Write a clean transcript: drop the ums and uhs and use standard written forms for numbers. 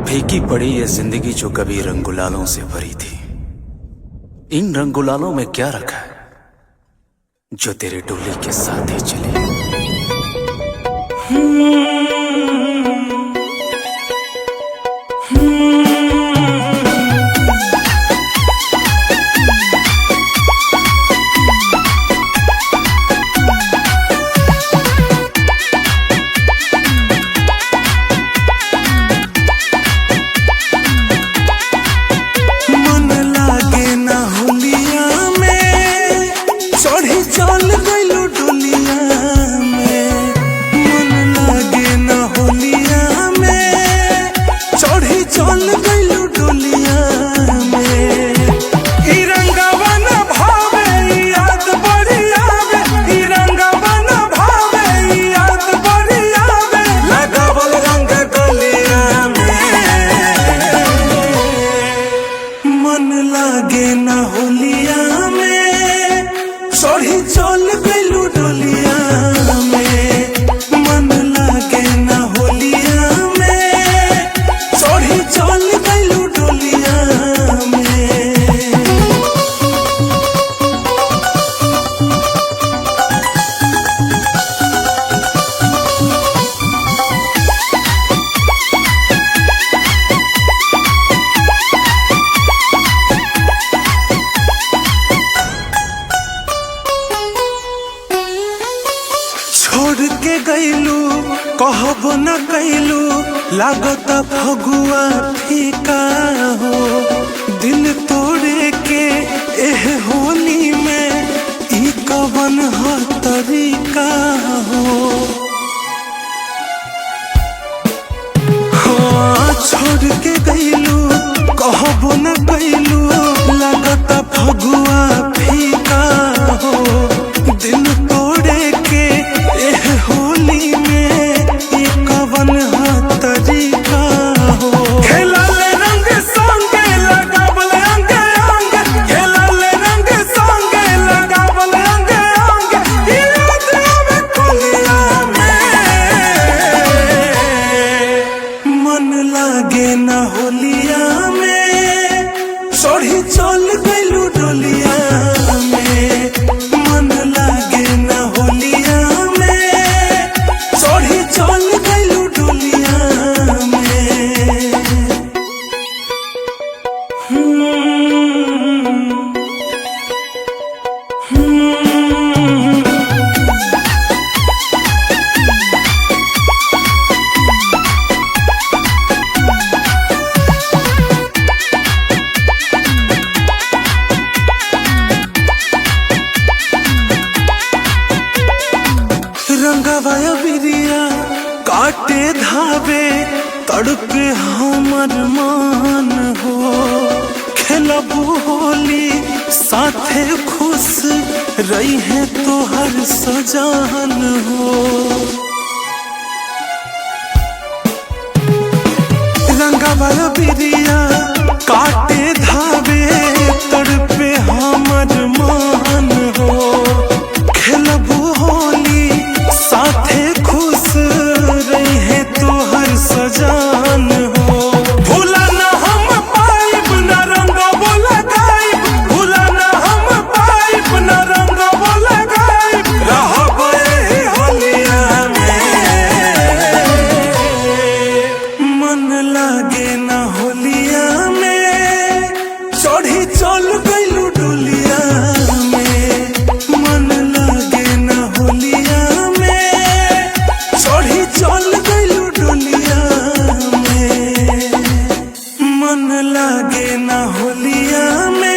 फीकी पड़ी ये जिंदगी जो कभी रंगुलालों से भरी थी। इन रंगुलालों में क्या रखा है जो तेरे डोली के साथ ही चले। चल गइलू डोलिया में, मन लागे ना होलिया में। चढ़ी चल गइलू डोलिया में। ई रंगवा ना भावे ई याद बड़ी आवे। ई रंगवा ना भावे ई याद बड़ी आवे। लगावल रंग डोलिया में, मन लागे ना होलिया में। चढ़ी चल गइलू डोलिया में, मन लागे ना होलिया में। चढ़ी चल गइलू डोलिया में। छोड़ के गइलू कहबो न कइलू। लागत फगुआ फीका हो, दिल तोड़े के एह होली में। ई कवन ह तरीका हो। हाँ, छोड़ के गइलू कहबो न कइलू। लागत फगुआ फीका हो, दिल तोड़े के एह होली में। ई कवन ह तरीका हो। खेलल रंग संगे लगावल अंग अंग। खेलल रंग संगे लगावल अंग अंग। ई याद आवे कोलिया में, मन लागे ना होलिया में। चढ़ी चल गइलू डोलिया में, मन लागे ना होलिया में। चढ़ी चल गइलू डोलिया में। रंगवा बिरिया काटे धावे, तड़पे हमर मान हो। खेलबू होली साथे खुश रही है तोहर सजान हो। रंगवा बिरिया काटे धावे, तड़पे हमर मान हो। खेलबू होली साथे खुश रही है तोहर सजान हो। भूला ना हम पाइब ना रंगबो लगाइब। भूला ना हम पाइब ना रंगबो लगाइब। रहब एही होलिया में, मन लागे ना होलिया में। चढ़ी चल गइलू डोलिया में, मन लागे ना होलिया में। चढ़ी चल गइलू डोलिया में, मन लागे ना होलिया में।